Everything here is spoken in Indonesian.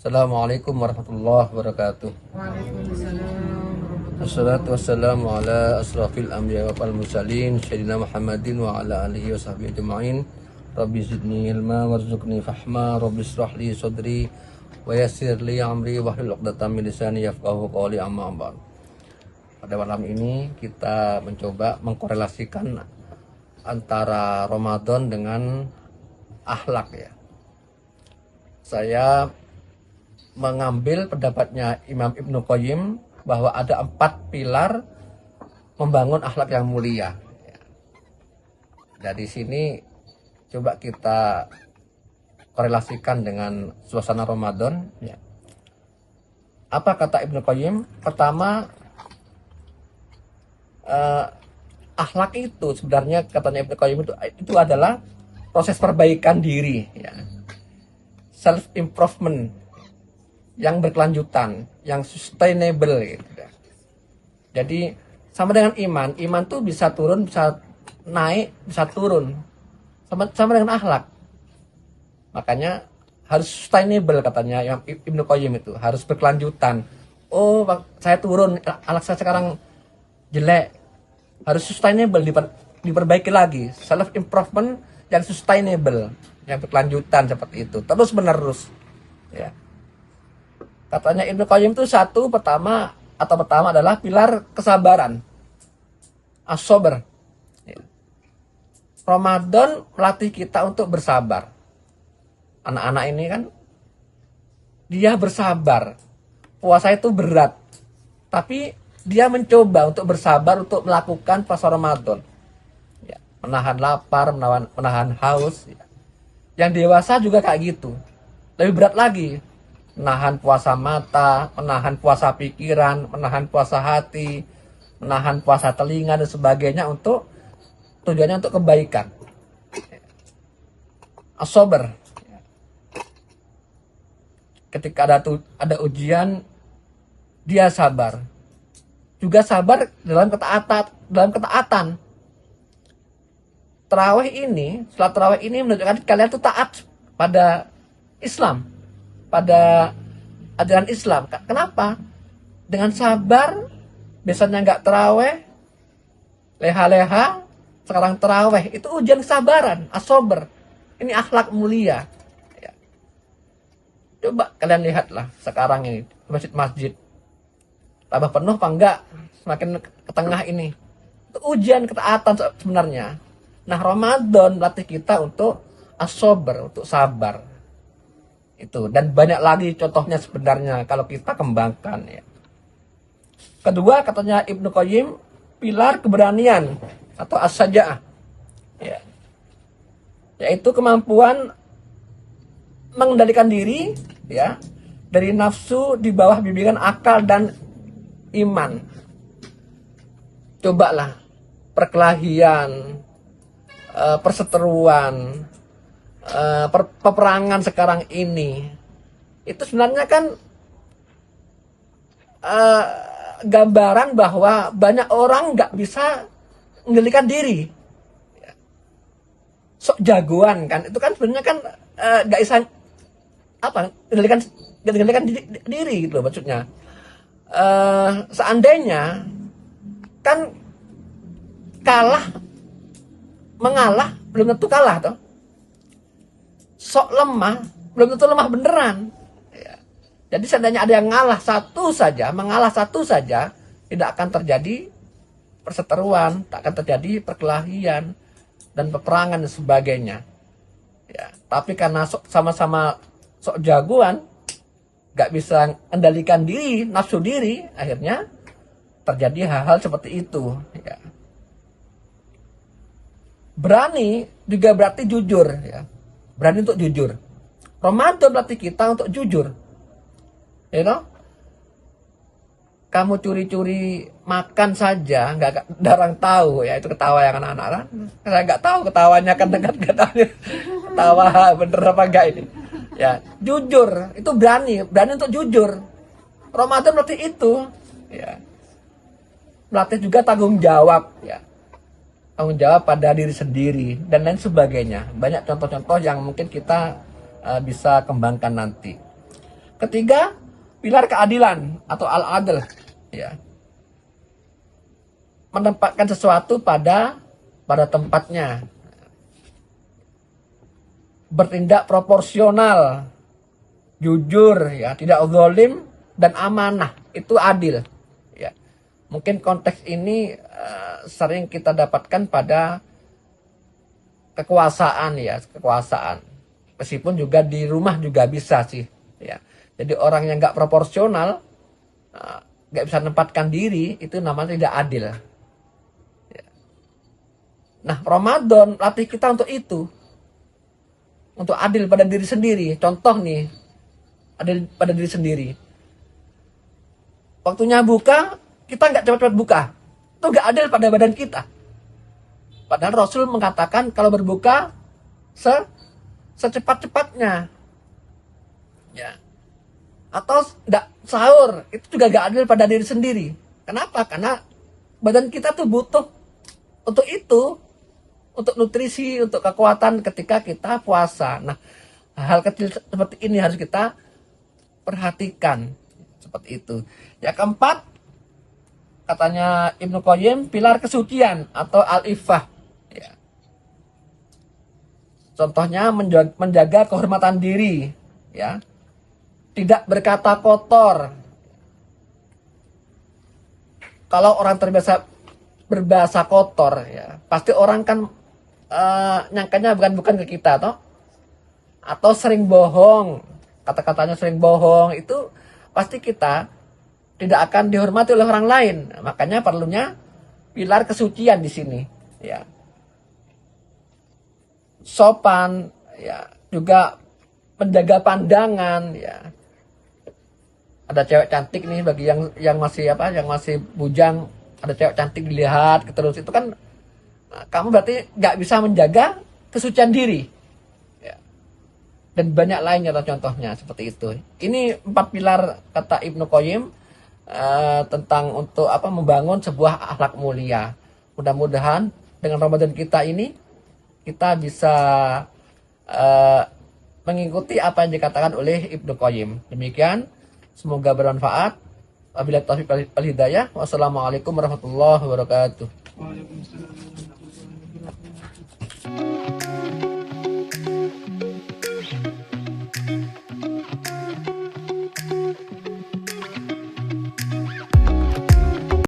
Assalamualaikum warahmatullahi wabarakatuh. Waalaikumsalam warahmatullahi Assalatu wassalamu ala asrafil anbiya wal mursalin Sayyidina Muhammadin wa ala alihi wa sahbihi ajma'in. Rabbi zidni ilma warzuqni fahma. Rabbi israh li sadri wa yassir li amri wahlul 'uqdatam min lisani yafqahu qawli, amma ba'd. Pada malam ini kita mencoba mengkorelasikan antara Ramadan dengan akhlak ya. Saya mengambil pendapatnya Imam Ibnu Qayyim bahwa ada 4 pilar membangun akhlak yang mulia. Dari sini coba kita korelasikan dengan suasana Ramadan. Ya. Apa kata Ibnu Qayyim? Pertama, akhlak itu sebenarnya katanya Ibnu Qayyim itu adalah proses perbaikan diri, ya. Self improvement yang berkelanjutan, yang sustainable gitu. Jadi sama dengan iman tuh bisa turun, bisa naik, bisa turun. Sama dengan akhlak. Makanya harus sustainable katanya yang Ibnu Qayyim itu, harus berkelanjutan. Oh, saya turun, akhlak saya sekarang jelek. Harus sustainable, diperbaiki lagi. Self improvement yang sustainable, yang berkelanjutan seperti itu, terus menerus. Ya. Katanya Ibnu Qayyim itu pertama adalah pilar kesabaran, as-sabr. Ya. Ramadan melatih kita untuk bersabar. Anak-anak ini kan dia bersabar. Puasa itu berat, tapi dia mencoba untuk bersabar untuk melakukan puasa Ramadan. Ya. Menahan lapar, menahan haus. Ya. Yang dewasa juga kayak gitu. Lebih berat lagi. Menahan puasa mata, menahan puasa pikiran, menahan puasa hati, menahan puasa telinga dan sebagainya untuk tujuannya untuk kebaikan. As-sabr. Ketika ada ujian, dia sabar. Juga sabar dalam ketaatan. Salat tarawih ini menunjukkan kalian itu taat pada Islam, pada ajaran Islam. Kenapa? Dengan sabar, biasanya nggak tarawih, leha-leha, sekarang tarawih. Itu ujian kesabaran, as-sabr. Ini akhlak mulia. Ya. Coba kalian lihatlah sekarang ini masjid-masjid, tambah penuh apa enggak? Semakin ke tengah ini. Itu ujian ketaatan sebenarnya. Nah, Ramadan melatih kita untuk as-sabr, untuk sabar. Itu, dan banyak lagi contohnya sebenarnya kalau kita kembangkan ya. Kedua, katanya Ibnu Qayyim, pilar keberanian atau as-saja'ah. Ya. Yaitu kemampuan mengendalikan diri ya dari nafsu di bawah bimbingan akal dan iman. Cobalah perkelahian, perseteruan, peperangan sekarang ini itu sebenarnya kan gambaran bahwa banyak orang nggak bisa mengendalikan diri. Sok jagoan kan, itu kan sebenarnya kan nggak bisa mengendalikan diri gitu loh maksudnya. Seandainya kan mengalah belum tentu kalah toh. Sok lemah belum tentu lemah beneran. Ya. Jadi seandainya ada yang mengalah satu saja, tidak akan terjadi perseteruan, tak akan terjadi perkelahian dan peperangan dan sebagainya. Ya. Tapi karena sama-sama sok jagoan, nggak bisa kendalikan diri, nafsu diri, akhirnya terjadi hal-hal seperti itu. Ya. Berani juga berarti jujur. Ya. Berani untuk jujur. Ramadan berarti kita untuk jujur. You know? Kamu curi-curi makan saja, nggak ada tahu ya, itu ketawa yang anak-anak kan. Saya nggak tahu ketawanya kan dengan ketawa bener apa enggak ini. Ya, jujur itu berani untuk jujur. Ramadan berarti itu, ya. Melatih juga tanggung jawab, ya. Tanggung jawab pada diri sendiri dan lain sebagainya. Banyak contoh-contoh yang mungkin kita bisa kembangkan nanti. ketiga, pilar keadilan atau al-adl, ya. Menempatkan sesuatu pada tempatnya. Bertindak proporsional, jujur, ya, tidak zalim dan amanah, itu adil. Ya. Mungkin konteks ini sering kita dapatkan pada kekuasaan, ya, kekuasaan. Meskipun juga di rumah juga bisa sih, ya. Jadi orang yang nggak proporsional, nggak bisa menempatkan diri, itu namanya tidak adil. Ya. Nah, Ramadan latih kita untuk itu, untuk adil pada diri sendiri. Contoh nih, adil pada diri sendiri. Waktunya buka, kita nggak cepat-cepat buka, itu nggak adil pada badan kita. Padahal Rasul mengatakan kalau berbuka secepat-cepatnya, ya. Atau tidak sahur, itu juga gak adil pada diri sendiri. Kenapa? Karena badan kita tuh butuh untuk itu, untuk nutrisi, untuk kekuatan ketika kita puasa. Nah, hal kecil seperti ini harus kita perhatikan, seperti itu. Yang keempat, katanya Ibnu Qayyim, pilar kesucian atau al-iffah. Ya. Contohnya menjaga kehormatan diri, ya. Tidak berkata kotor. Kalau orang terbiasa berbahasa kotor, ya, pasti orang kan nyangkanya bukan ke kita, toh. Atau sering bohong, kata-katanya sering bohong, itu pasti kita tidak akan dihormati oleh orang lain. Makanya perlunya pilar kesucian di sini, ya. Sopan, ya, juga menjaga pandangan, ya. Ada cewek cantik nih, bagi yang masih bujang, ada cewek cantik dilihat terus, itu kan kamu berarti nggak bisa menjaga kesucian diri, ya. Dan banyak lainnya contohnya seperti itu. Ini 4 pilar kata Ibnu Qayyim tentang untuk membangun sebuah akhlak mulia. Mudah-mudahan dengan Ramadan kita ini kita bisa mengikuti apa yang dikatakan oleh Ibnu Qayyim. Demikian, semoga bermanfaat. Wabillahi taufiq wal hidayah. Wassalamualaikum warahmatullahi wabarakatuh. Waalaikumsalam.